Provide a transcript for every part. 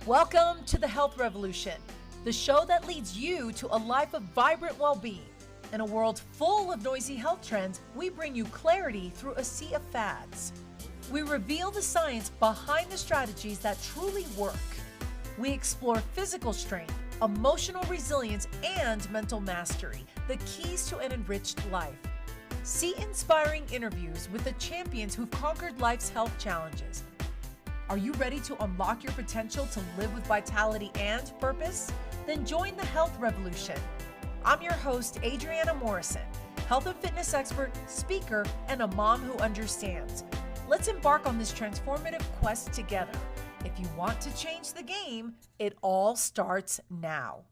Welcome to the Health Revolution, the show that leads you to a life of vibrant well-being. In a world full of noisy health trends, we bring you clarity through a sea of fads. We reveal the science behind the strategies that truly work. We explore physical strength, emotional resilience, and mental mastery, the keys to an enriched life. See inspiring interviews with the champions who've conquered life's health challenges. Are you ready to unlock your potential to live with vitality and purpose? Then join the Health Revolution. I'm your host, Adriana Morrison, health and fitness expert, speaker, and a mom who understands. Let's embark on this transformative quest together. If you want to change the game, it all starts now.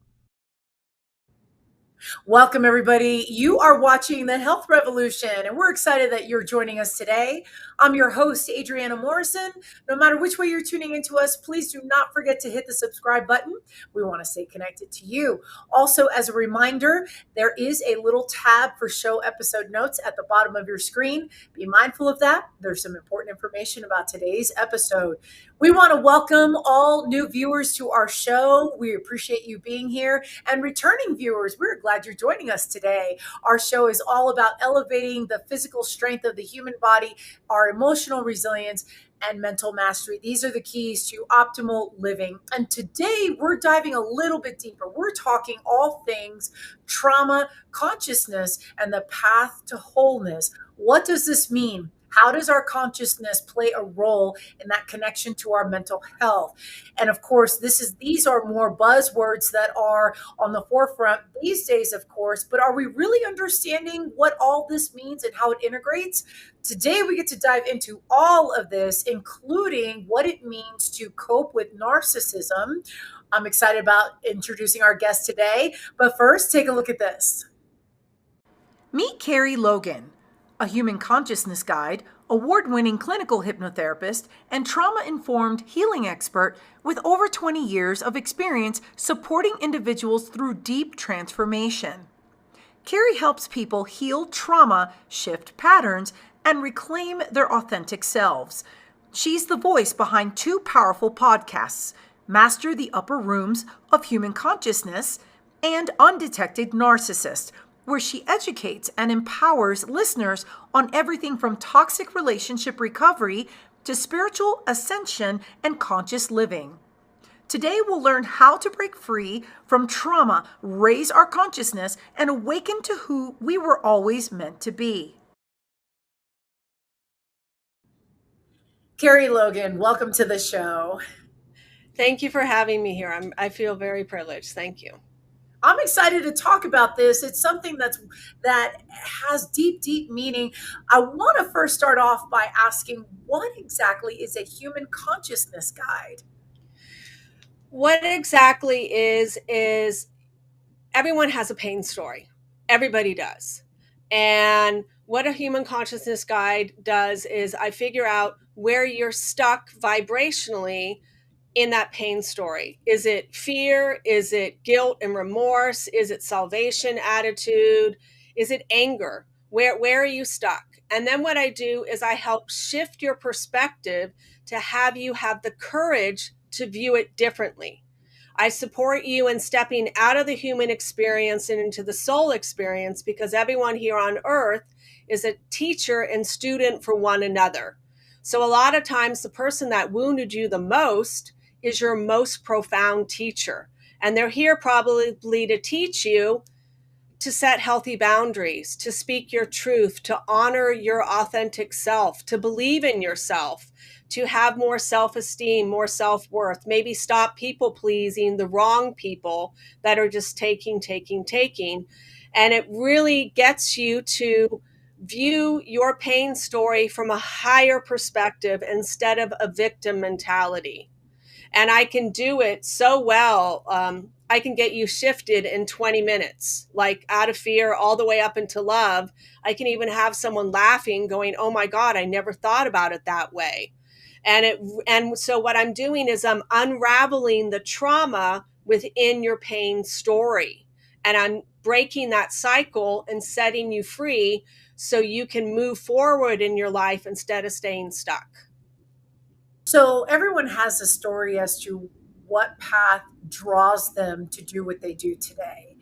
Welcome, everybody. You are watching the Health Revolution, and we're excited that you're joining us today. I'm your host, Adriana Morrison. No matter which way you're tuning into us, please do not forget to hit the subscribe button. We want to stay connected to you. Also, as a reminder, there is a little tab for show episode notes at the bottom of your screen. Be mindful of that. There's some important information about today's episode. We want to welcome all new viewers to our show. We appreciate you being here. And returning viewers, we're glad you're joining us today. Our show is all about elevating the physical strength of the human body, our emotional resilience, and mental mastery. These are the keys to optimal living. And today we're diving a little bit deeper. We're talking all things trauma, consciousness, and the path to wholeness. What does this mean? How does our consciousness play a role in that connection to our mental health? And of course, these are more buzzwords that are on the forefront these days, of course, but are we really understanding what all this means and how it integrates? Today, we get to dive into all of this, including what it means to cope with narcissism. I'm excited about introducing our guest today, but first, take a look at this. Meet Kerie Logan, a human consciousness guide, award-winning clinical hypnotherapist, and trauma-informed healing expert with over 20 years of experience supporting individuals through deep transformation. Kerie helps people heal trauma, shift patterns, and reclaim their authentic selves. She's the voice behind two powerful podcasts, Master the Upper Rooms of Human Consciousness and Undetected Narcissist, where she educates and empowers listeners on everything from toxic relationship recovery to spiritual ascension and conscious living. Today, we'll learn how to break free from trauma, raise our consciousness, and awaken to who we were always meant to be. Kerie Logan, welcome to the show. Thank you for having me here. I feel very privileged. Thank you. I'm excited to talk about this. It's something that has deep meaning. I want to first start off by asking, what exactly is a human consciousness guide? What exactly is everyone has a pain story. Everybody does. And what a human consciousness guide does is I figure out where you're stuck vibrationally in that pain story. Is it fear? Is it guilt and remorse? Is it salvation attitude? Is it anger? Where are you stuck? And then what I do is I help shift your perspective to have you have the courage to view it differently. I support you in stepping out of the human experience and into the soul experience, because everyone here on earth is a teacher and student for one another. So a lot of times the person that wounded you the most is your most profound teacher. And they're here probably to teach you to set healthy boundaries, to speak your truth, to honor your authentic self, to believe in yourself, to have more self-esteem, more self-worth, maybe stop people-pleasing the wrong people that are just taking. And it really gets you to view your pain story from a higher perspective instead of a victim mentality. And I can do it so well. I can get you shifted in 20 minutes, like out of fear all the way up into love. I can even have someone laughing going, oh my God, I never thought about it that way. And so what I'm doing is I'm unraveling the trauma within your pain story. And I'm breaking that cycle and setting you free so you can move forward in your life instead of staying stuck. So everyone has a story as to what path draws them to do what they do today.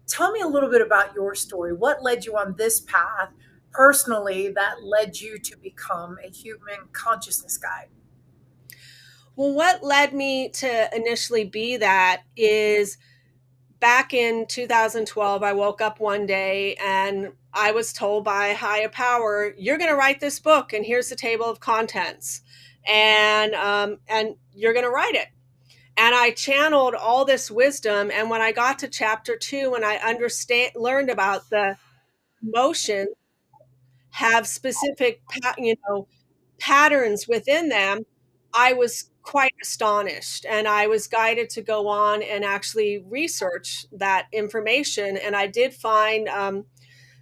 Tell me a little bit about your story. What led you on this path personally that led you to become a human consciousness guide? Well, what led me to initially be that is back in 2012, I woke up one day and I was told by a higher power, "You're going to write this book, and here's the table of contents, and you're going to write it." And I channeled all this wisdom, and when I got to chapter 2, and I learned about the emotions have specific patterns within them, I was quite astonished, and I was guided to go on and actually research that information. And I did find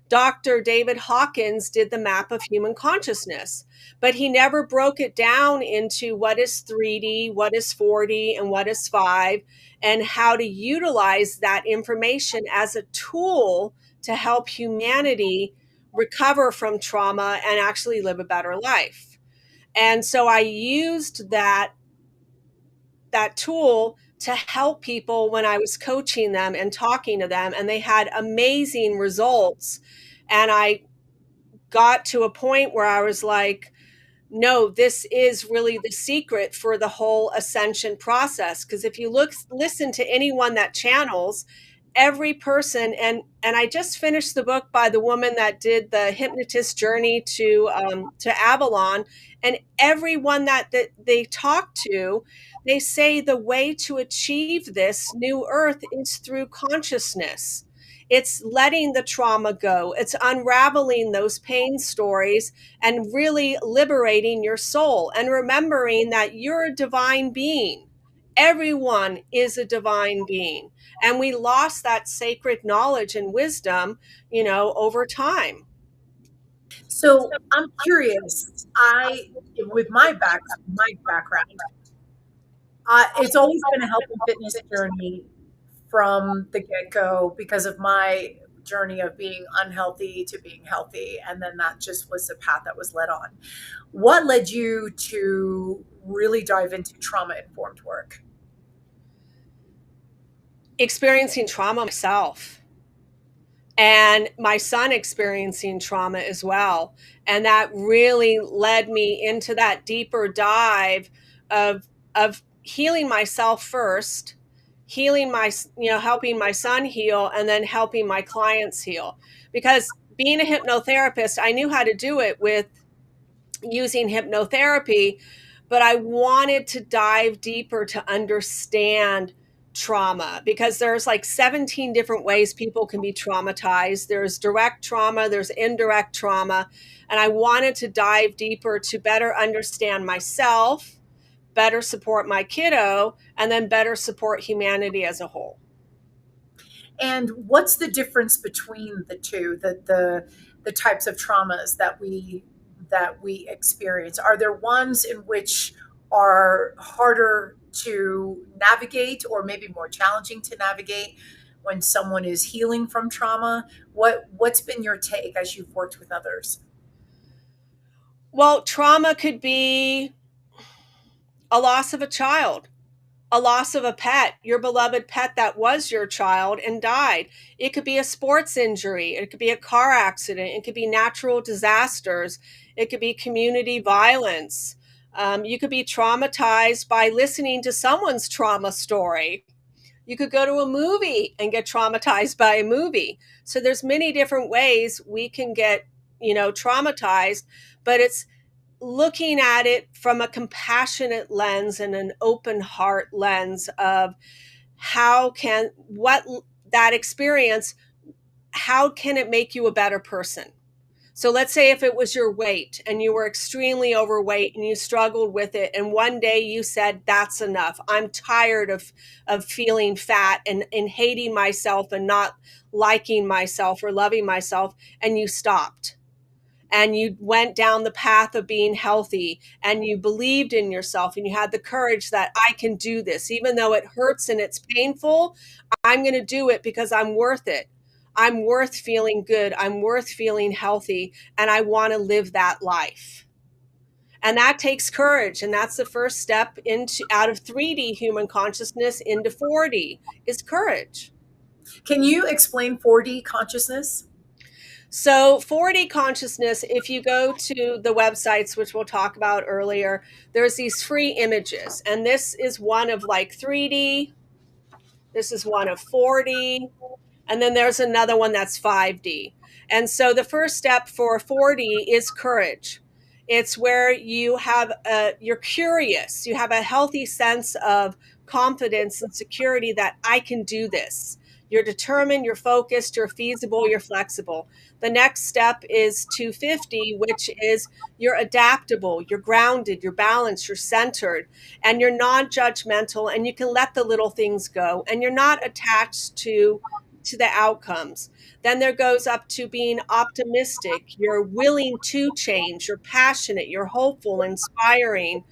Dr. David Hawkins did the map of human consciousness, but he never broke it down into what is 3D, what is 4D, and what is 5, and how to utilize that information as a tool to help humanity recover from trauma and actually live a better life. And so I used that tool to help people when I was coaching them and talking to them, and they had amazing results. And I got to a point where I was like, no, this is really the secret for the whole ascension process. Because if you listen to anyone that channels, every person, and I just finished the book by the woman that did the hypnotist journey to Avalon, and everyone that they talk to, they say the way to achieve this new earth is through consciousness. It's letting the trauma go. It's unraveling those pain stories and really liberating your soul and remembering that you're a divine being. Everyone is a divine being. And we lost that sacred knowledge and wisdom, over time. So I'm curious. With my background, it's always been a health and fitness journey from the get go because of my journey of being unhealthy to being healthy. And then that just was the path that was led on. What led you to really dive into trauma informed work? Experiencing trauma myself, and my son experiencing trauma as well. And that really led me into that deeper dive of healing myself first, healing helping my son heal, and then helping my clients heal. Because being a hypnotherapist, I knew how to do it with using hypnotherapy, but I wanted to dive deeper to understand trauma, because there's like 17 different ways people can be traumatized. There's direct trauma, there's indirect trauma, and I wanted to dive deeper to better understand myself, better support my kiddo, and then better support humanity as a whole. And what's the difference between the two, the types of traumas that we experience? Are there ones in which are harder to navigate or maybe more challenging to navigate when someone is healing from trauma? What's been your take as you've worked with others? Well, trauma could be a loss of a child, a loss of a pet, your beloved pet that was your child and died. It could be a sports injury. It could be a car accident. It could be natural disasters. It could be community violence. You could be traumatized by listening to someone's trauma story. You could go to a movie and get traumatized by a movie. So there's many different ways we can get, traumatized, but it's looking at it from a compassionate lens and an open heart lens of what that experience, how can it make you a better person? So let's say if it was your weight and you were extremely overweight and you struggled with it, and one day you said, that's enough. I'm tired of feeling fat and hating myself and not liking myself or loving myself, and you stopped and you went down the path of being healthy, and you believed in yourself and you had the courage that I can do this. Even though it hurts and it's painful, I'm going to do it because I'm worth it. I'm worth feeling good. I'm worth feeling healthy. And I want to live that life. And that takes courage. And that's the first step into out of 3D human consciousness into 4D is courage. Can you explain 4D consciousness? So 4D consciousness, if you go to the websites, which we'll talk about earlier, there's these free images. And this is one of like 3D. This is one of 4D. And then there's another one that's 5D. And so the first step for 4D is courage. It's where you're curious. You have a healthy sense of confidence and security that I can do this. You're determined, you're focused, you're feasible, you're flexible. The next step is 250, which is you're adaptable, you're grounded, you're balanced, you're centered, and you're non-judgmental, and you can let the little things go, and you're not attached to the outcomes. Then there goes up to being optimistic. You're willing to change. You're passionate. You're hopeful, inspiring.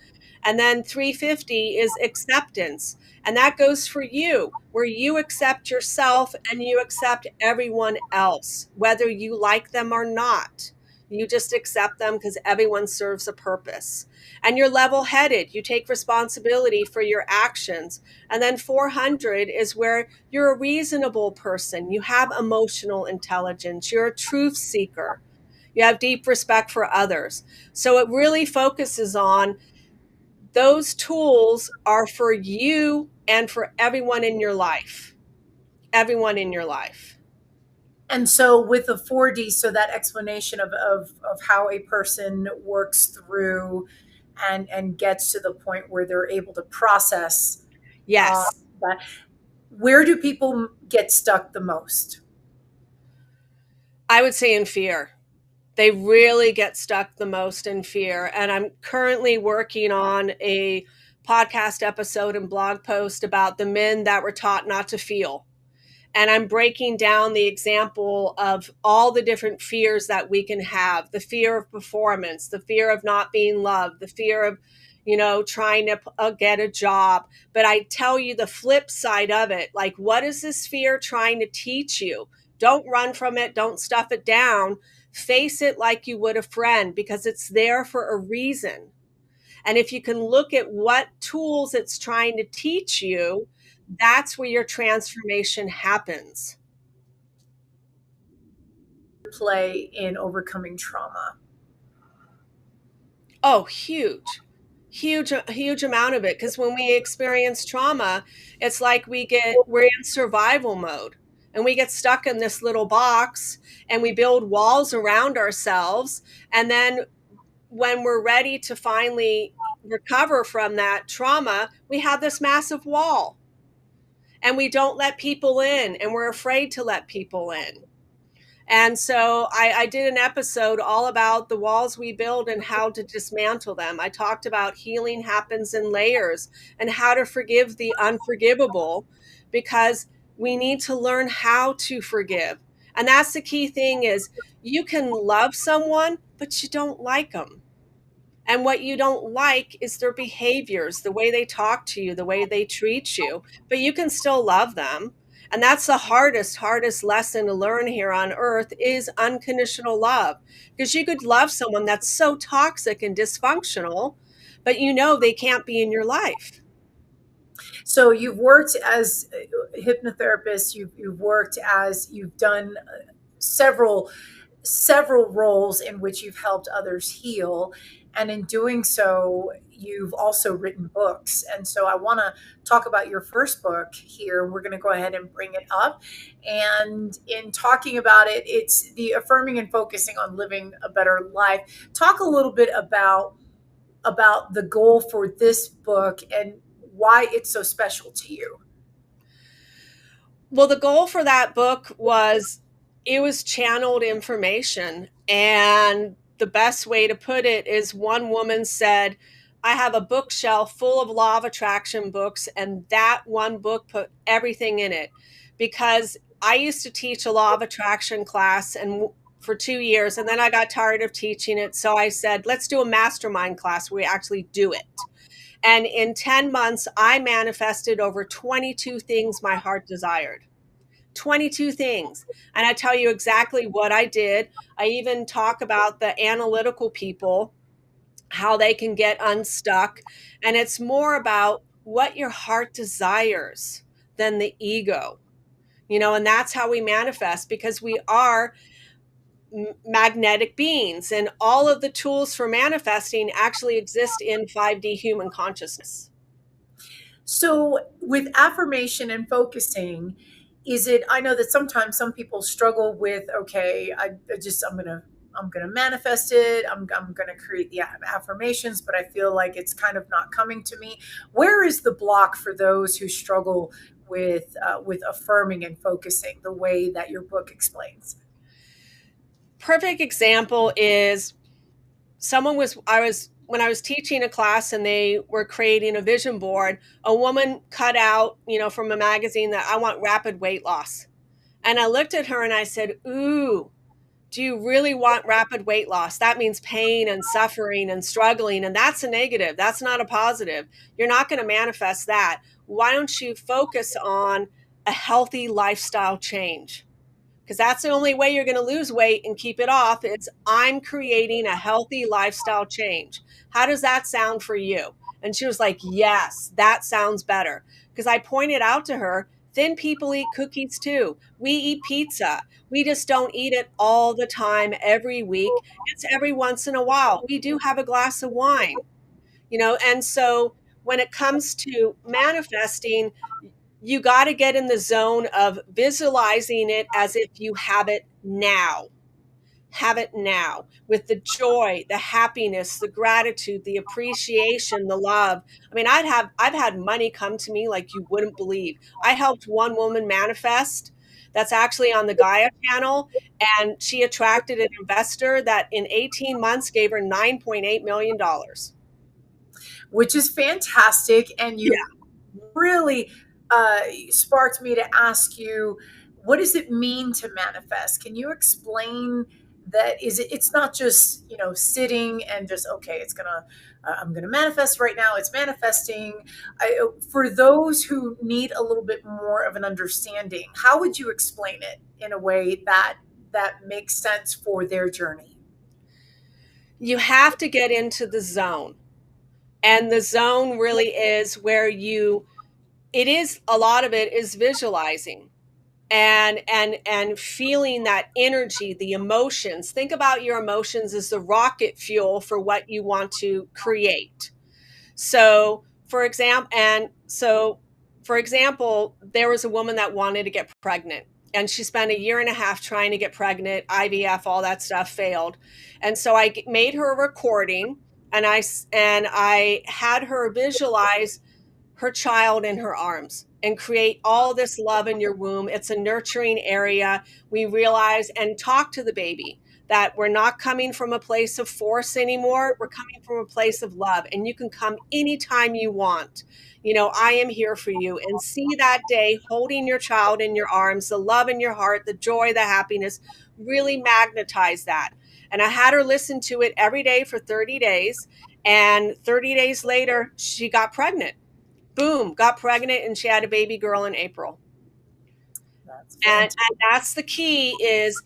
And then 350 is acceptance. And that goes for you, where you accept yourself and you accept everyone else, whether you like them or not. You just accept them because everyone serves a purpose. And you're level headed. You take responsibility for your actions. And then 400 is where you're a reasonable person. You have emotional intelligence. You're a truth seeker. You have deep respect for others. So it really focuses on those tools are for you and for everyone in your life. Everyone in your life. And so with the 4D, so that explanation of how a person works through and gets to the point where they're able to process Yes. that, where do people get stuck the most? I would say in fear. They really get stuck the most in fear. And I'm currently working on a podcast episode and blog post about the men that were taught not to feel. And I'm breaking down the example of all the different fears that we can have: the fear of performance, the fear of not being loved, the fear of, trying to get a job. But I tell you the flip side of it. Like, what is this fear trying to teach you? Don't run from it. Don't stuff it down. Face it like you would a friend, because it's there for a reason. And if you can look at what tools it's trying to teach you, that's where your transformation happens. Play in overcoming trauma. Oh, huge. Huge amount of it. Because when we experience trauma, it's like we're in survival mode, and we get stuck in this little box, and we build walls around ourselves. And then when we're ready to finally recover from that trauma, we have this massive wall, and we don't let people in, and we're afraid to let people in. And so I did an episode all about the walls we build and how to dismantle them. I talked about healing happens in layers and how to forgive the unforgivable, because we need to learn how to forgive. And that's the key thing: is you can love someone, but you don't like them. And what you don't like is their behaviors, the way they talk to you, the way they treat you, but you can still love them. And that's the hardest lesson to learn here on earth is unconditional love. Because you could love someone that's so toxic and dysfunctional, but they can't be in your life. So you've worked as a hypnotherapist, you've done several roles in which you've helped others heal. And in doing so, you've also written books. And so I want to talk about your first book here. We're going to go ahead and bring it up. And in talking about it, it's the affirming and focusing on living a better life. Talk a little bit about the goal for this book and why it's so special to you. Well, the goal for that book was, it was channeled information. And the best way to put it is, one woman said, I have a bookshelf full of law of attraction books, and that one book put everything in it. Because I used to teach a law of attraction class and for 2 years, and then I got tired of teaching it. So I said, let's do a mastermind class where we actually do it. And in 10 months, I manifested over 22 things my heart desired. 22 things. And I tell you exactly what I did. I even talk about the analytical people, how they can get unstuck. And it's more about what your heart desires than the ego, and that's how we manifest, because we are magnetic beings, and all of the tools for manifesting actually exist in 5D human consciousness. So with affirmation and focusing, is it, I know that sometimes some people struggle with, okay, I'm gonna manifest it. I'm gonna create the affirmations, but I feel like it's kind of not coming to me. Where is the block for those who struggle with affirming and focusing the way that your book explains? Perfect example is when I was teaching a class and they were creating a vision board, a woman cut out, from a magazine that I want rapid weight loss. And I looked at her and I said, "Ooh, do you really want rapid weight loss? That means pain and suffering and struggling. And that's a negative. That's not a positive. You're not going to manifest that. Why don't you focus on a healthy lifestyle change? Because that's the only way you're going to lose weight and keep it off. It's I'm creating a healthy lifestyle change. How does that sound for you?" And she was like, "Yes, that sounds better." Because I pointed out to her, thin people eat cookies too. We eat pizza. We just don't eat it all the time every week. It's every once in a while. We do have a glass of wine, and so when it comes to manifesting, you got to get in the zone of visualizing it as if you have it now. Have it now with the joy, the happiness, the gratitude, the appreciation, the love. I mean, I've had money come to me like you wouldn't believe. I helped one woman manifest that's actually on the Gaia channel, and she attracted an investor that in 18 months gave her $9.8 million. Which is fantastic. And Yeah. you really sparked me to ask you, what does it mean to manifest? Can you explain that? It's not just, sitting and just, okay, I'm gonna manifest right now, it's manifesting. For those who need a little bit more of an understanding, how would you explain it in a way that makes sense for their journey? You have to get into the zone. And the zone really is where a lot of it is visualizing and feeling that energy, the emotions. Think about your emotions as the rocket fuel for what you want to create. For example, there was a woman that wanted to get pregnant, and she spent a year and a half trying to get pregnant. IVF, all that stuff failed. And so I made her a recording, and I had her visualize her child in her arms and create all this love in your womb. It's a nurturing area. We realize and talk to the baby that we're not coming from a place of force anymore. We're coming from a place of love, and you can come anytime you want. I am here for you, and see that day holding your child in your arms, the love in your heart, the joy, the happiness, really magnetize that. And I had her listen to it every day for 30 days. And 30 days later, she got pregnant. Boom, got pregnant, and she had a baby girl in April. And that's the key is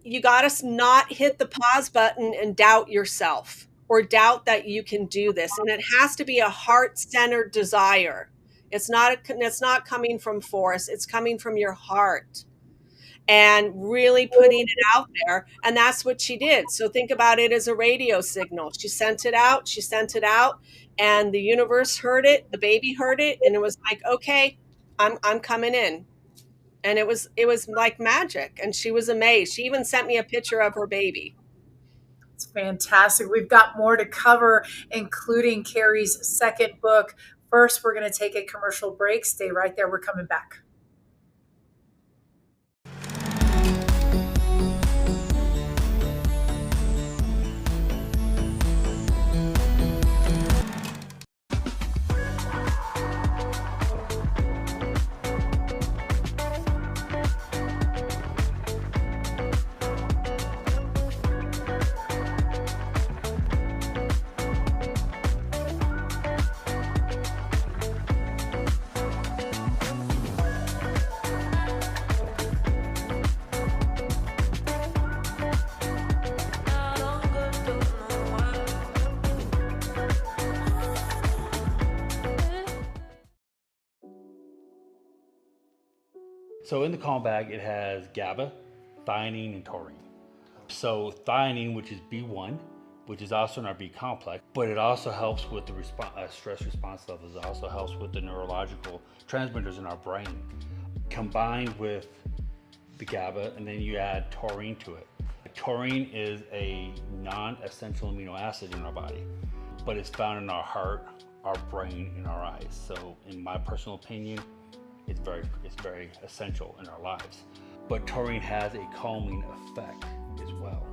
you got to not hit the pause button and doubt yourself or doubt that you can do this. And it has to be a heart-centered desire. It's not coming from force. It's coming from your heart and really putting it out there. And that's what she did. So think about it as a radio signal. She sent it out, and the universe heard it, the baby heard it, and it was like, okay, I'm coming in. And it was like magic, and she was amazed. She even sent me a picture of her baby. It's fantastic. We've got more to cover, including Kerie's second book. First, we're going to take a commercial break. Stay right there. We're coming back. So in the calm bag, it has GABA, theanine, and taurine. So theanine, which is B1, which is also in our B complex, but it also helps with the stress response levels. It also helps with the neurological transmitters in our brain, combined with the GABA, and then you add taurine to it. Taurine is a non-essential amino acid in our body, but it's found in our heart, our brain, and our eyes. So in my personal opinion, it's very essential in our lives. But taurine has a calming effect as well.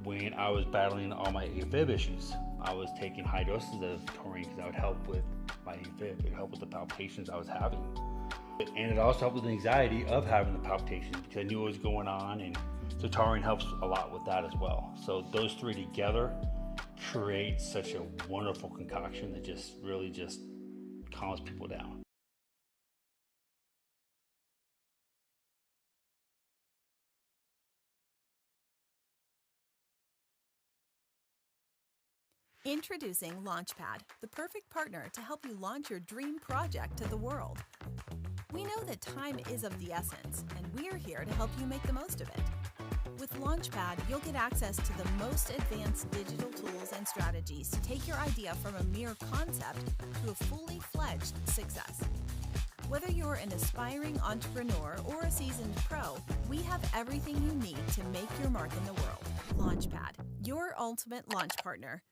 When I was battling all my AFib issues, I was taking high doses of taurine because that would help with my AFib. It would help with the palpitations I was having. And it also helped with the anxiety of having the palpitations because I knew what was going on, and so taurine helps a lot with that as well. So those three together create such a wonderful concoction that just really just calms people down. Introducing Launchpad, the perfect partner to help you launch your dream project to the world. We know that time is of the essence, and we're here to help you make the most of it. With Launchpad, you'll get access to the most advanced digital tools and strategies to take your idea from a mere concept to a fully fledged success. Whether you're an aspiring entrepreneur or a seasoned pro, we have everything you need to make your mark in the world. Launchpad, your ultimate launch partner.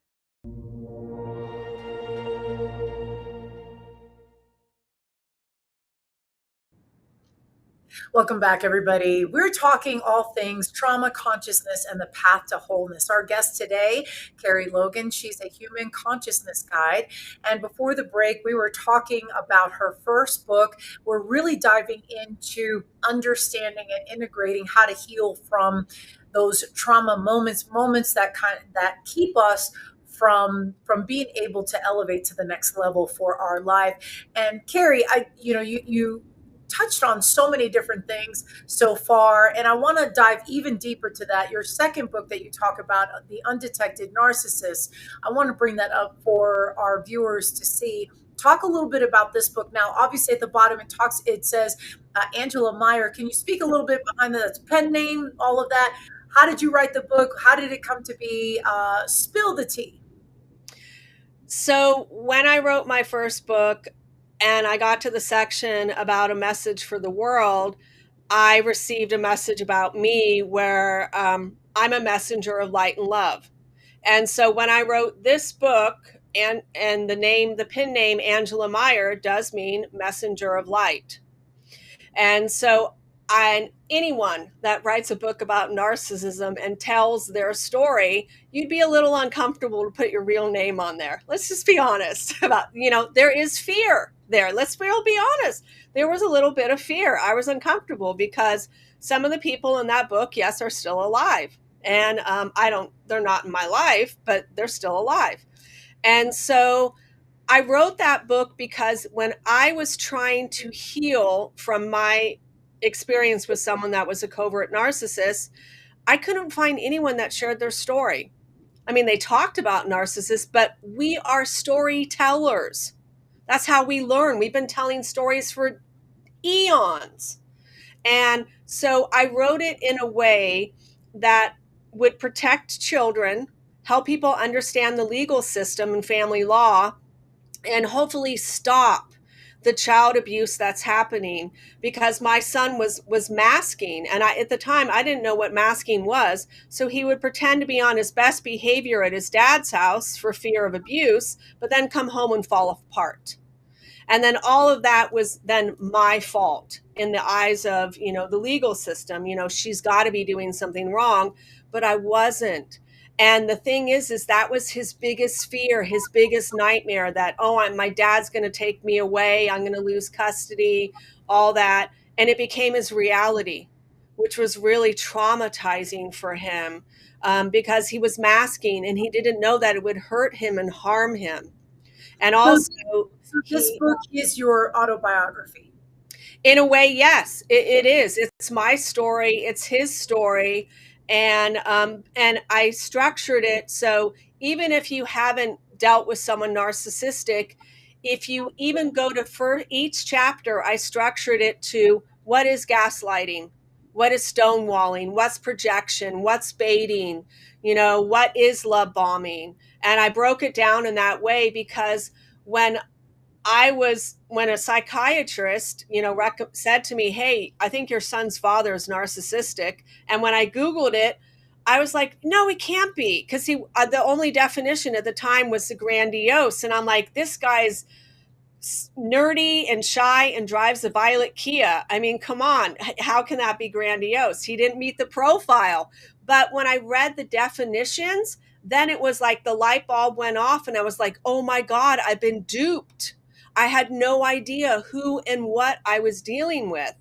Welcome back, everybody. We're talking all things trauma, consciousness, and the path to wholeness. Our guest today, Kerie Logan, she's a human consciousness guide. And before the break, we were talking about her first book. We're really diving into understanding and integrating how to heal from those trauma moments that keep us from being able to elevate to the next level for our life. And Kerie, you touched on so many different things so far, and I want to dive even deeper to that. Your second book that you talk about, The Undetected Narcissist, I want to bring that up for our viewers to see. Talk a little bit about this book. Now, obviously at the bottom it says Angela Meyer. Can you speak a little bit behind that pen name, all of that? How did you write the book? How did it come to be? Spill the tea. So when I wrote my first book and I got to the section about a message for the world, I received a message about me where I'm a messenger of light and love. And so when I wrote this book, and the pen name Angela Meyer does mean messenger of light. And so anyone that writes a book about narcissism and tells their story, you'd be a little uncomfortable to put your real name on there. Let's just be honest about, there is fear there. Let's be honest. There was a little bit of fear. I was uncomfortable because some of the people in that book, yes, are still alive. And they're not in my life, but they're still alive. And so I wrote that book because when I was trying to heal from my experience with someone that was a covert narcissist, I couldn't find anyone that shared their story. I mean, they talked about narcissists, but we are storytellers. That's how we learn. We've been telling stories for eons. And so I wrote it in a way that would protect children, help people understand the legal system and family law, and hopefully stop the child abuse that's happening, because my son was masking, and at the time I didn't know what masking was. So he would pretend to be on his best behavior at his dad's house for fear of abuse, but then come home and fall apart. And then all of that was then my fault in the eyes of, the legal system. She's got to be doing something wrong, but I wasn't. And the thing is that was his biggest fear, his biggest nightmare, that, my dad's going to take me away. I'm going to lose custody, all that. And it became his reality, which was really traumatizing for him, because he was masking and he didn't know that it would hurt him and harm him. And also, so this book is your autobiography. In a way, yes, it is. It's my story. It's his story. And I structured it so even if you haven't dealt with someone narcissistic, if you even go to each chapter, I structured it to what is gaslighting, what is stonewalling, what's projection, what's baiting, what is love bombing. And I broke it down in that way because when when a psychiatrist, said to me, hey, I think your son's father is narcissistic. And when I Googled it, I was like, no, he can't be. Because the only definition at the time was the grandiose. And I'm like, this guy's nerdy and shy and drives a violet Kia. I mean, come on. How can that be grandiose? He didn't meet the profile. But when I read the definitions, then it was like the light bulb went off and I was like, oh my God, I've been duped. I had no idea who and what I was dealing with.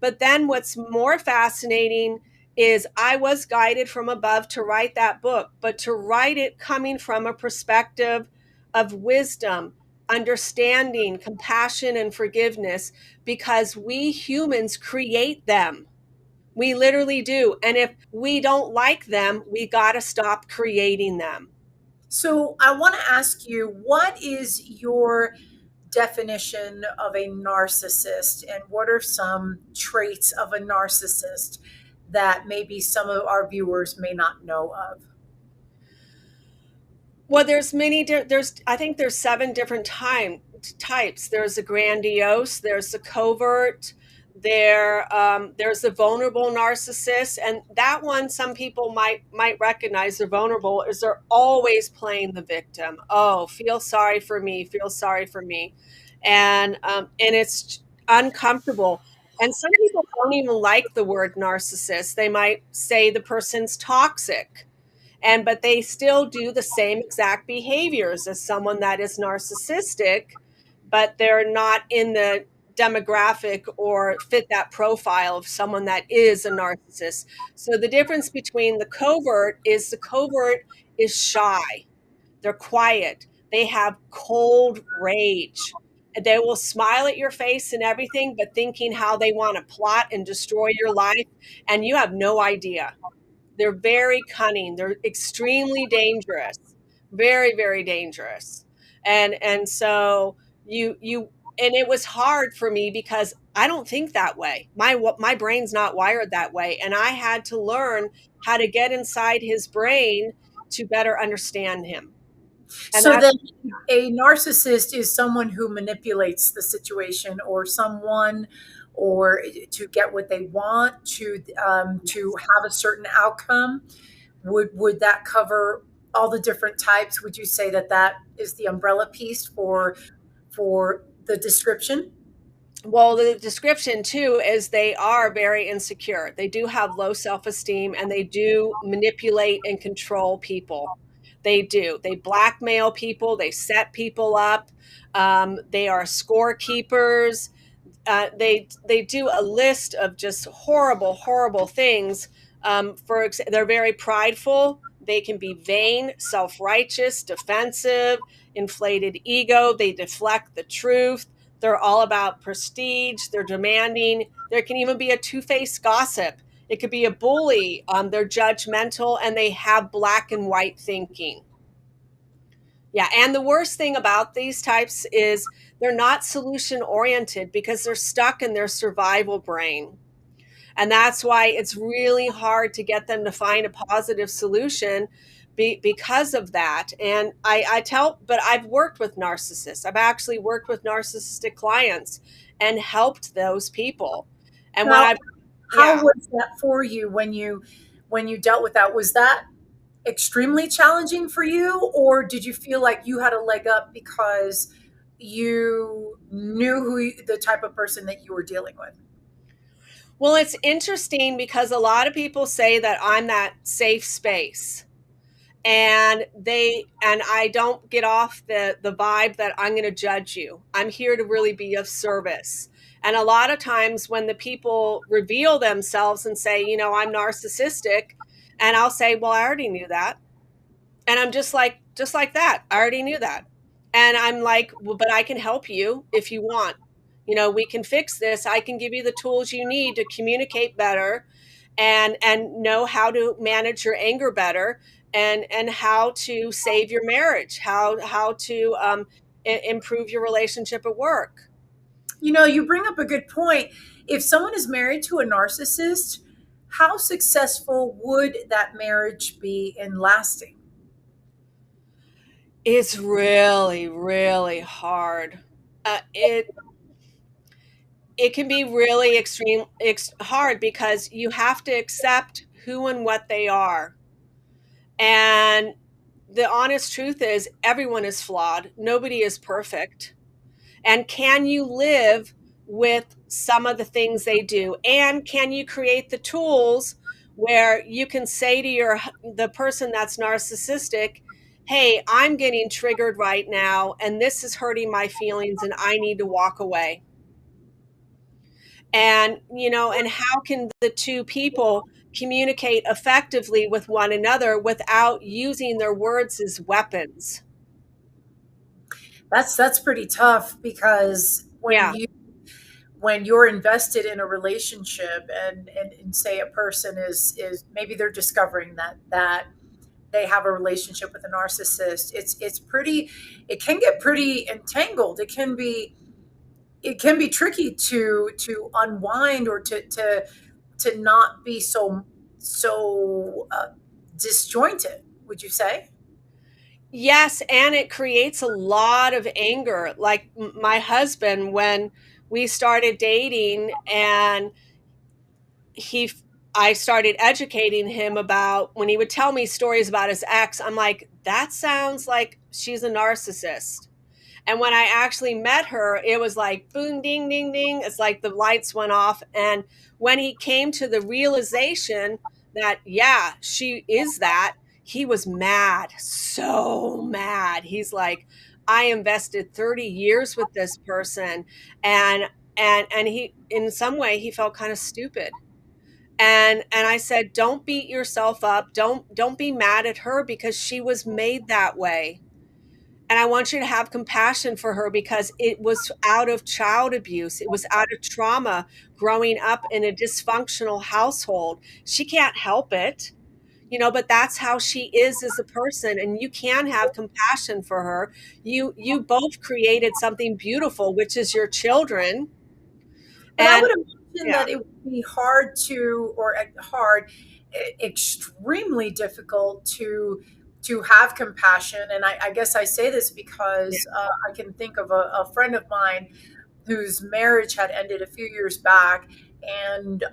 But then what's more fascinating is I was guided from above to write that book, but to write it coming from a perspective of wisdom, understanding, compassion, and forgiveness, because we humans create them. We literally do. And if we don't like them, we got to stop creating them. So I want to ask you, what is your definition of a narcissist, and what are some traits of a narcissist that maybe some of our viewers may not know of? Well, I think there's 7 different types. There's the grandiose, there's the covert, there's the vulnerable narcissist, and that one some people might recognize. They're vulnerable is they're always playing the victim. Oh, feel sorry for me, and it's uncomfortable. And some people don't even like the word narcissist. They might say the person's toxic, but they still do the same exact behaviors as someone that is narcissistic, but they're not in the demographic or fit that profile of someone that is a narcissist. So the difference between the covert is shy. They're quiet. They have cold rage. They will smile at your face and everything, but thinking how they want to plot and destroy your life, and you have no idea. They're very cunning. They're extremely dangerous, very, very dangerous. And so and it was hard for me because I don't think that way. My brain's not wired that way, and I had to learn how to get inside his brain to better understand him. And So then a narcissist is someone who manipulates the situation or someone, or to get what they want, to have a certain outcome. Would that cover all the different types? Would you say that that is the umbrella piece for the description? Well, the description too is they are very insecure. They do have low self-esteem and they do manipulate and control people. They do. They blackmail people. They set people up. They are scorekeepers. They do a list of just horrible, horrible things. They're very prideful. They can be vain, self-righteous, defensive, inflated ego. They deflect the truth. They're all about prestige. They're demanding. There can even be a two-faced gossip. It could be a bully. They're judgmental, and they have black and white thinking. Yeah, and the worst thing about these types is they're not solution oriented because they're stuck in their survival brain. And that's why it's really hard to get them to find a positive solution because of that. And but I've worked with narcissists. I've actually worked with narcissistic clients and helped those people. And how was that for you when you dealt with that? Was that extremely challenging for you, or did you feel like you had a leg up because you knew the type of person that you were dealing with? Well, it's interesting because a lot of people say that I'm that safe space, and I don't get off the vibe that I'm going to judge you. I'm here to really be of service. And a lot of times when the people reveal themselves and say, I'm narcissistic, and I'll say, well, I already knew that. And I'm just like that. I already knew that. And I'm like, well, but I can help you if you want. We can fix this. I can give you the tools you need to communicate better and know how to manage your anger better and how to save your marriage, how to improve your relationship at work. You bring up a good point. if someone is married to a narcissist, how successful would that marriage be in lasting? It's really, really hard. It can be really hard because you have to accept who and what they are. And the honest truth is, everyone is flawed. Nobody is perfect. And can you live with some of the things they do? And can you create the tools where you can say to the person that's narcissistic, hey, I'm getting triggered right now, and this is hurting my feelings, and I need to walk away. And, and how can the two people communicate effectively with one another without using their words as weapons? That's pretty tough, because Yeah. when you're invested in a relationship, and say a person is maybe they're discovering that they have a relationship with a narcissist, it can get pretty entangled. It can be tricky to unwind, or to not be so disjointed, would you say? Yes, and it creates a lot of anger. Like my husband, when we started dating, and he I started educating him about, when he would tell me stories about his ex, I'm like, that sounds like she's a narcissist. And when I actually met her, it was like boom, ding, ding, ding. It's like the lights went off. And when he came to the realization that, yeah, she is that, he was mad, so mad. He's like, I invested 30 years with this person. And he, in some way, he felt kind of stupid. And I said, don't beat yourself up. Don't be mad at her, because she was made that way. And I want you to have compassion for her, because it was out of child abuse. It was out of trauma growing up in a dysfunctional household. She can't help it, but that's how she is as a person. And you can have compassion for her. You both created something beautiful, which is your children. But I And would imagine yeah, that it would be hard to, or hard, extremely difficult to have compassion. And I guess I say this yeah. because I can think of a friend of mine whose marriage had ended a few years back, and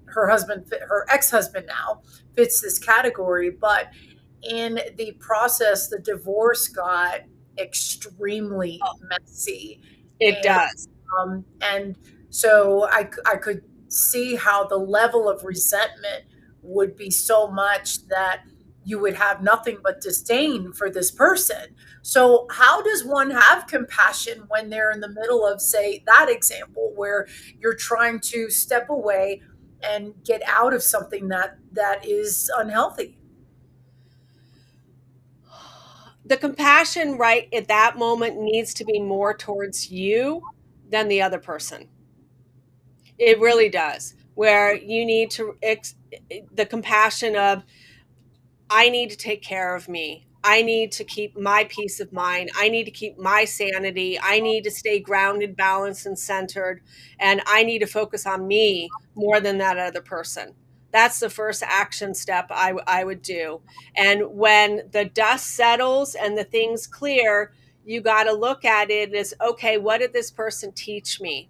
her ex-husband now fits this category. But in the process, the divorce got extremely Oh, messy, it does. and so I could see how the level of resentment would be so much that you would have nothing but disdain for this person. So, how does one have compassion when they're in the middle of, say, that example where you're trying to step away and get out of something that is unhealthy? The compassion right at that moment needs to be more towards you than the other person. It really does. Where you need the compassion of, I need to take care of me. I need to keep my peace of mind. I need to keep my sanity. I need to stay grounded, balanced, and centered. And I need to focus on me more than that other person. That's the first action step I would do. And when the dust settles and the things clear, you got to look at it as, okay, what did this person teach me?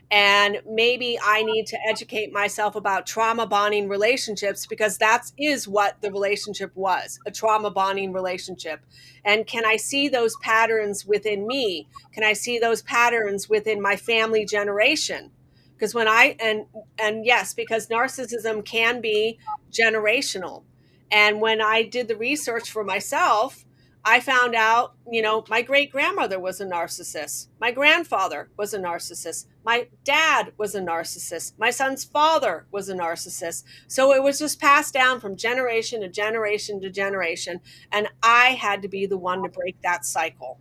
And maybe I need to educate myself about trauma bonding relationships, because that is what the relationship was, a trauma bonding relationship. And can I see those patterns within me? Can I see those patterns within my family generation? Because and yes, because narcissism can be generational. And when I did the research for myself, I found out, my great grandmother was a narcissist. My grandfather was a narcissist. My dad was a narcissist. My son's father was a narcissist. So it was just passed down from generation to generation to generation. And I had to be the one to break that cycle.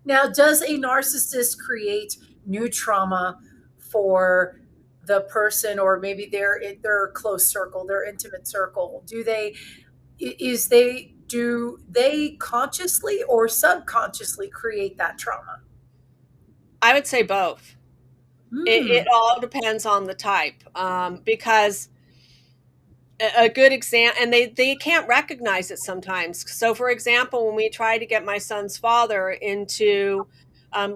Now, does a narcissist create new trauma for the person, or maybe their close circle, their intimate circle? Do they consciously or subconsciously create that trauma? I would say both. It all depends on the type, because a good example, and they can't recognize it sometimes. So for example, when we tried to get my son's father into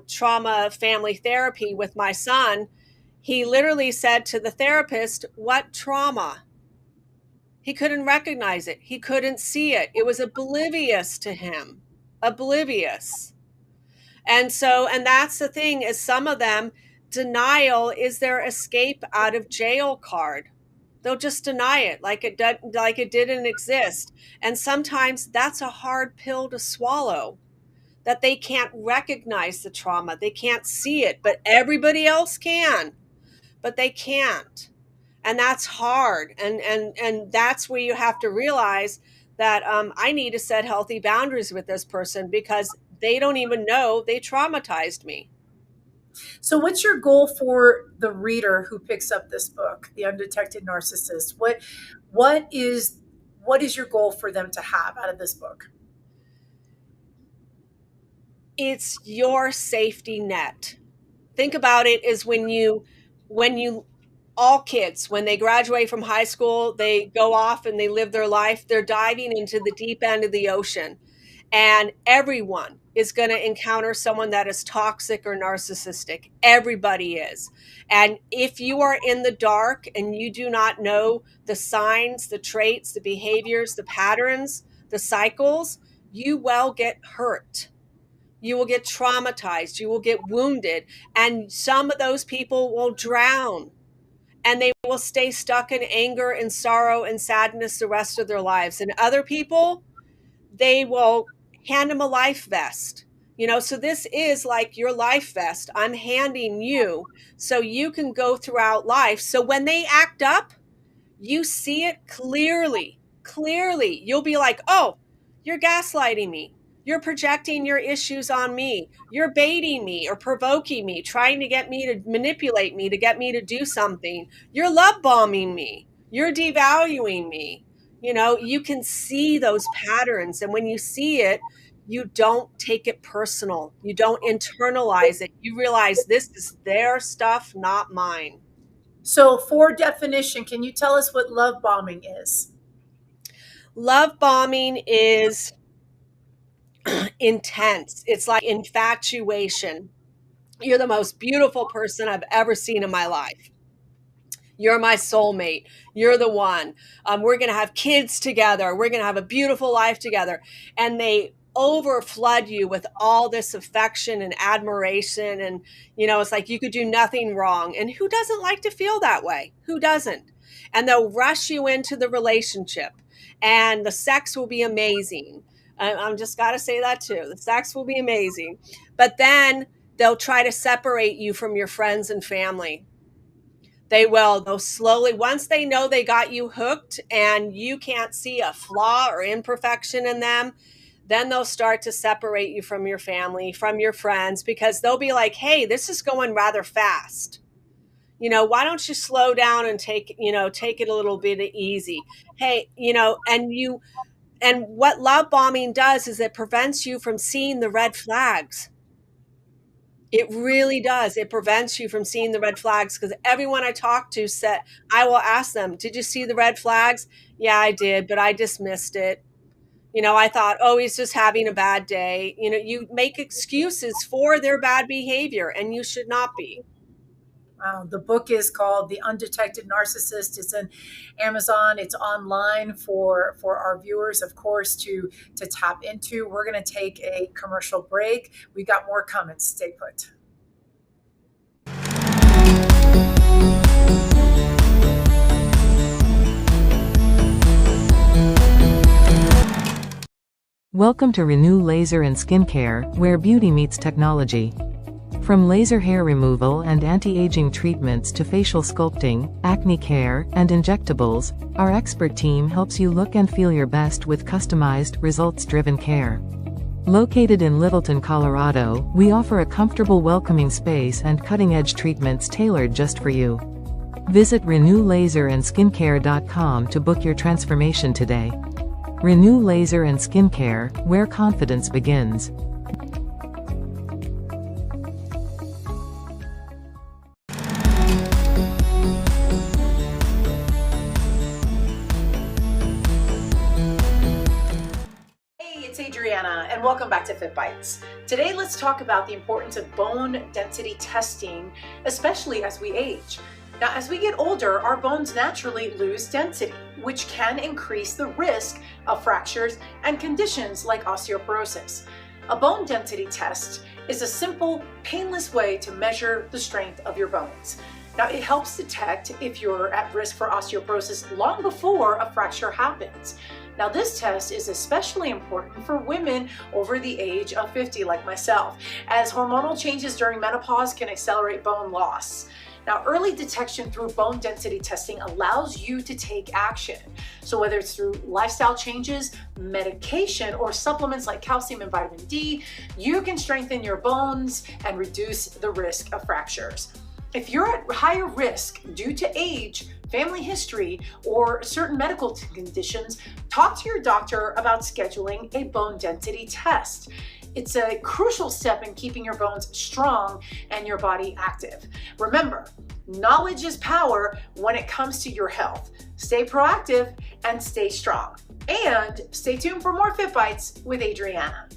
trauma family therapy with my son, he literally said to the therapist, "What trauma?" He couldn't recognize it. He couldn't see it. It was oblivious to him. Oblivious. And that's the thing, is some of them, denial is their escape out of jail card. They'll just deny it like it didn't exist. And sometimes that's a hard pill to swallow, that they can't recognize the trauma. They can't see it, but everybody else can, but they can't. And that's hard. And that's where you have to realize that I need to set healthy boundaries with this person, because they don't even know they traumatized me. So what's your goal for the reader who picks up this book, The Undetected Narcissist? What is your goal for them to have out of this book? It's your safety net. Think about it as when you all kids, when they graduate from high school, they go off and they live their life. They're diving into the deep end of the ocean. And everyone is going to encounter someone that is toxic or narcissistic. Everybody is. And if you are in the dark and you do not know the signs, the traits, the behaviors, the patterns, the cycles, you will get hurt. You will get traumatized. You will get wounded. And some of those people will drown. And they will stay stuck in anger and sorrow and sadness the rest of their lives. And other people, they will hand them a life vest. So this is like your life vest I'm handing you so you can go throughout life. So when they act up, you see it clearly. You'll be like, oh, you're gaslighting me. You're projecting your issues on me. You're baiting me or provoking me, trying to get me to manipulate me, to get me to do something. You're love bombing me. You're devaluing me. You can see those patterns. And when you see it, you don't take it personal. You don't internalize it. You realize this is their stuff, not mine. So for definition, can you tell us what love bombing is? Love bombing is intense. It's like infatuation. You're the most beautiful person I've ever seen in my life. You're my soulmate. You're the one. We're going to have kids together. We're going to have a beautiful life together. And they overflood you with all this affection and admiration. And, it's like you could do nothing wrong. And who doesn't like to feel that way? Who doesn't? And they'll rush you into the relationship. And the sex will be amazing. I'm just got to say that too. The sex will be amazing. But then they'll try to separate you from your friends and family. They'll slowly, once they know they got you hooked and you can't see a flaw or imperfection in them, then they'll start to separate you from your family, from your friends, because they'll be like, hey, this is going rather fast. Why don't you slow down and take it a little bit easy? Hey, and what love bombing does is it prevents you from seeing the red flags. It really does. It prevents you from seeing the red flags, because everyone I talk to said, I will ask them, did you see the red flags? Yeah, I did, but I dismissed it. I thought, oh, he's just having a bad day. You make excuses for their bad behavior, and you should not be. The book is called The Undetected Narcissist. It's in Amazon. It's online for our viewers, of course, to tap into. We're going to take a commercial break. We got more comments. Stay put. Welcome to Renew Laser and Skincare, where beauty meets technology. From laser hair removal and anti-aging treatments to facial sculpting, acne care, and injectables, our expert team helps you look and feel your best with customized, results-driven care. Located in Littleton, Colorado, we offer a comfortable, welcoming space and cutting-edge treatments tailored just for you. Visit renewlaserandskincare.com to book your transformation today. Renew Laser and Skincare, where confidence begins. Adriana, and welcome back to Fit Bites. Today, let's talk about the importance of bone density testing, especially as we age. Now, as we get older, our bones naturally lose density, which can increase the risk of fractures and conditions like osteoporosis. A bone density test is a simple, painless way to measure the strength of your bones. Now, it helps detect if you're at risk for osteoporosis long before a fracture happens. Now, this test is especially important for women over the age of 50 like myself, as hormonal changes during menopause can accelerate bone loss. Now, early detection through bone density testing allows you to take action. So whether it's through lifestyle changes, medication, or supplements like calcium and vitamin D, you can strengthen your bones and reduce the risk of fractures. If you're at higher risk due to age, family history, or certain medical conditions, talk to your doctor about scheduling a bone density test. It's a crucial step in keeping your bones strong and your body active. Remember, knowledge is power when it comes to your health. Stay proactive and stay strong. And stay tuned for more Fit Bites with Adriana.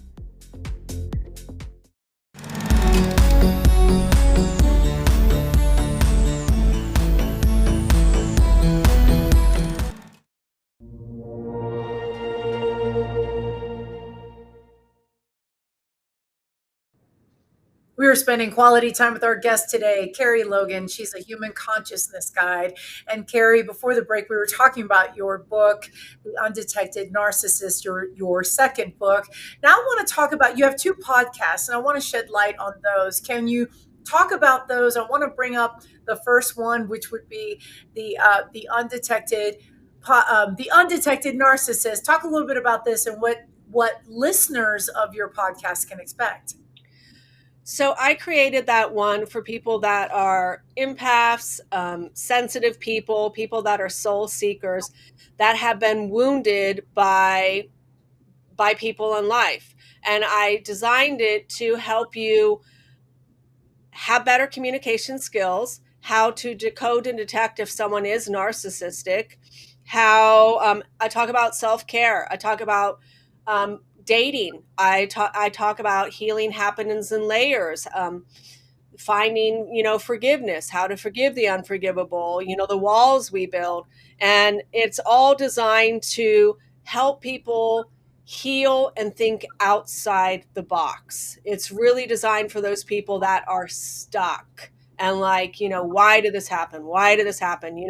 We are spending quality time with our guest today, Kerie Logan. She's a human consciousness guide. And Kerie, before the break, we were talking about your book, The Undetected Narcissist, your second book. Now I want to talk about, you have two podcasts, and I want to shed light on those. Can you talk about those? I want to bring up the first one, which would be the Undetected Narcissist. Talk a little bit about this and what listeners of your podcast can expect. So I created that one for people that are empaths, sensitive people that are soul seekers that have been wounded by people in life. And I designed it to help you have better communication skills, how to decode and detect if someone is narcissistic, how I talk about self-care. I talk about dating. I talk about healing happens in layers, finding, forgiveness, how to forgive the unforgivable, the walls we build. And it's all designed to help people heal and think outside the box. It's really designed for those people that are stuck and like, why did this happen? Why did this happen?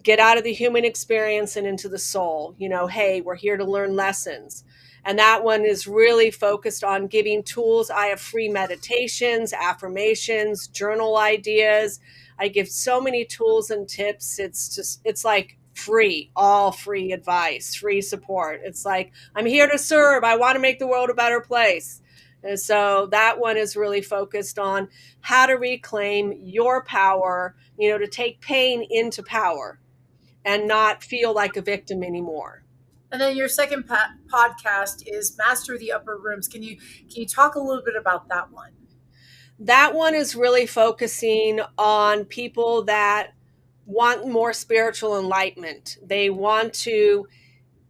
Get out of the human experience and into the soul. Hey, we're here to learn lessons. And that one is really focused on giving tools. I have free meditations, affirmations, journal ideas. I give so many tools and tips. It's like free, all free advice, free support. It's like, I'm here to serve. I want to make the world a better place. And so that one is really focused on how to reclaim your power, to take pain into power and not feel like a victim anymore. And then your second podcast is Master the Upper Rooms. Can you talk a little bit about that one? That one is really focusing on people that want more spiritual enlightenment. They want to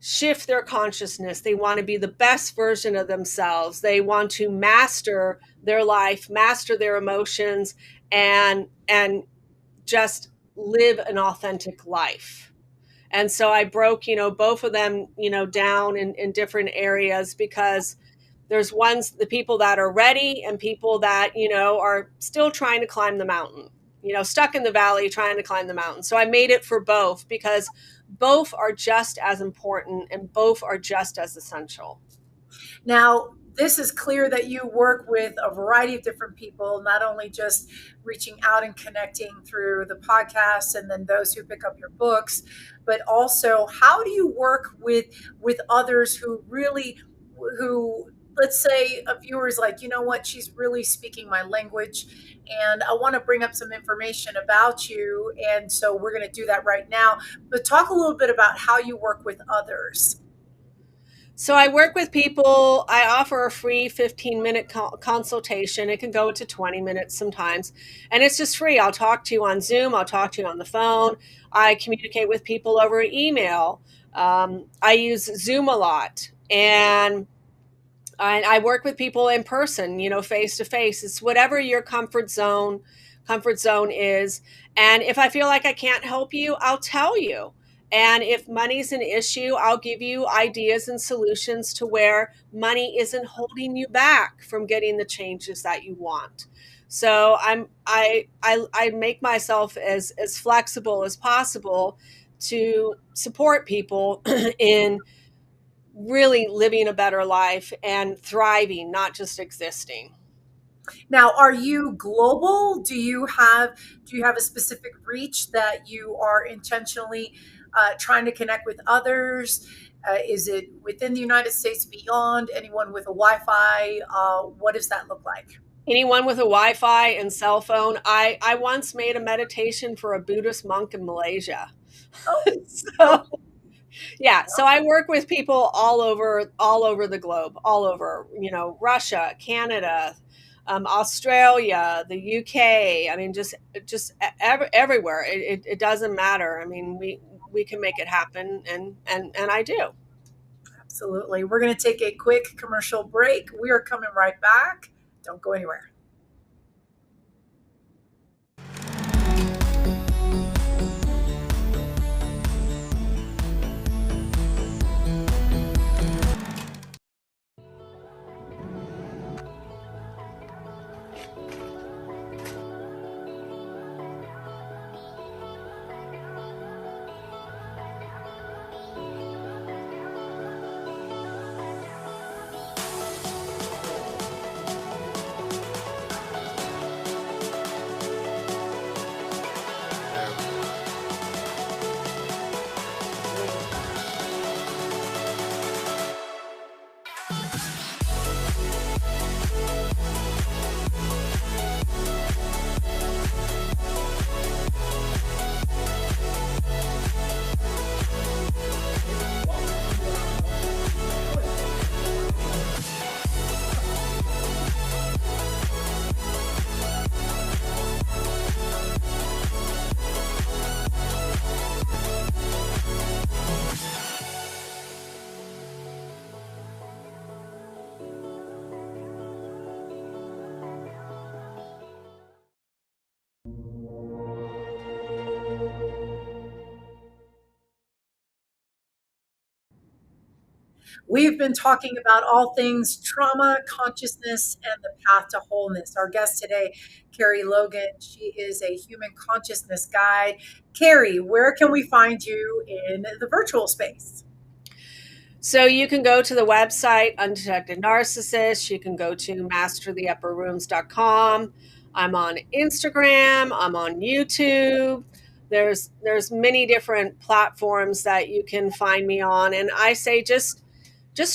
shift their consciousness. They want to be the best version of themselves. They want to master their life, master their emotions, and just live an authentic life. And so I broke, both of them, down in different areas, because there's the people that are ready and people that, are still trying to climb the mountain, stuck in the valley trying to climb the mountain. So I made it for both, because both are just as important and both are just as essential. Now, this is clear that you work with a variety of different people, not only just reaching out and connecting through the podcast and then those who pick up your books, but also how do you work with others who let's say a viewer is like, she's really speaking my language and I want to bring up some information about you. And so we're going to do that right now. But talk a little bit about how you work with others. So I work with people. I offer a free 15-minute consultation. It can go to 20 minutes sometimes. And it's just free. I'll talk to you on Zoom. I'll talk to you on the phone. I communicate with people over email. I use Zoom a lot. And I work with people in person, face to face. It's whatever your comfort zone is. And if I feel like I can't help you, I'll tell you. And if money's an issue, I'll give you ideas and solutions to where money isn't holding you back from getting the changes that you want. So I make myself as flexible as possible to support people in really living a better life and thriving, not just existing. Now, are you global? Do you have a specific reach that you are intentionally trying to connect with others? Is it within the United States, beyond? Anyone with a Wi-Fi? What does that look like? Anyone with a Wi-Fi and cell phone. I once made a meditation for a Buddhist monk in Malaysia. Oh, So yeah, so I work with people all over the globe, all over, Russia, Canada, Australia, the UK. I mean, just everywhere. It doesn't matter. I mean, we can make it happen, and I do. absolutely. We're going to take a quick commercial break. We are coming right back. Don't go anywhere. We've been talking about all things trauma, consciousness, and the path to wholeness. Our guest today, Kerie Logan, she is a human consciousness guide. Kerie, where can we find you in the virtual space? So you can go to the website Undetected Narcissist. You can go to mastertheupperrooms.com. I'm on Instagram. I'm on YouTube. There's many different platforms that you can find me on, and I say just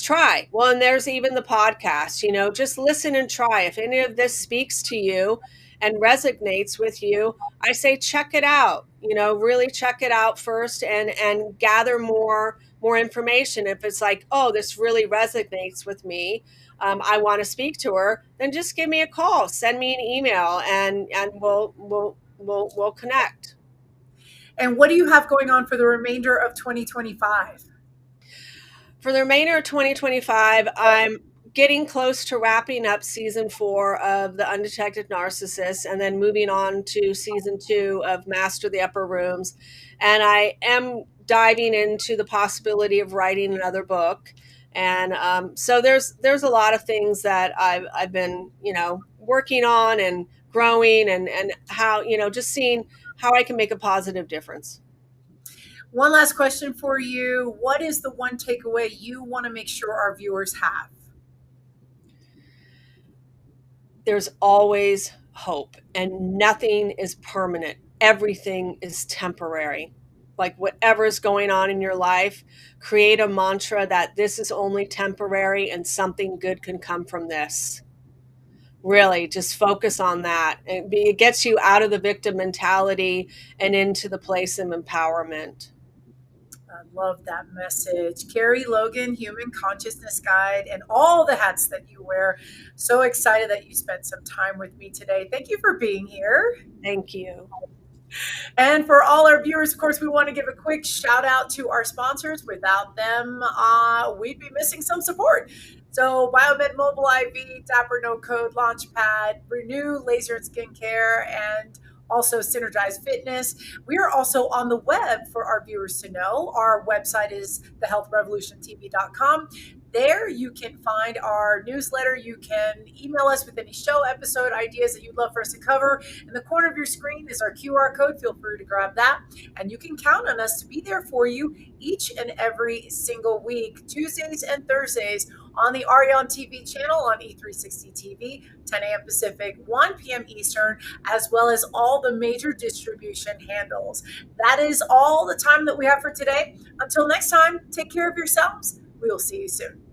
try. Well, and there's even the podcast, just listen and try. If any of this speaks to you and resonates with you, I say check it out. Really check it out first and gather more information. If it's like, oh, this really resonates with me, I want to speak to her, then just give me a call, send me an email, and we'll connect. And what do you have going on for the remainder of 2025? For the remainder of 2025, I'm getting close to wrapping up season 4 of The Undetected Narcissist and then moving on to season 2 of Master the Upper Rooms. And I am diving into the possibility of writing another book. And so there's a lot of things that I've been, working on and growing and how, just seeing how I can make a positive difference. One last question for you. What is the one takeaway you want to make sure our viewers have? There's always hope, and nothing is permanent. Everything is temporary. Like whatever is going on in your life, create a mantra that this is only temporary and something good can come from this. Really, just focus on that. It gets you out of the victim mentality and into the place of empowerment. I love that message. Kerie Logan, Human Consciousness Guide, and all the hats that you wear. So excited that you spent some time with me today. Thank you for being here. Thank you. And for all our viewers, of course, we want to give a quick shout out to our sponsors. Without them, we'd be missing some support. So Biomed Mobile IV, Dapper No Code, Launchpad, Renew Laser and Skincare, and also Synergize Fitness. We are also on the web for our viewers to know. Our website is thehealthrevolutiontv.com. There you can find our newsletter. You can email us with any show episode ideas that you'd love for us to cover. In the corner of your screen is our QR code. Feel free to grab that. And you can count on us to be there for you each and every single week, Tuesdays and Thursdays, on the Arion TV channel on E360 TV, 10 a.m. Pacific, 1 p.m. Eastern, as well as all the major distribution handles. That is all the time that we have for today. Until next time, take care of yourselves. We will see you soon.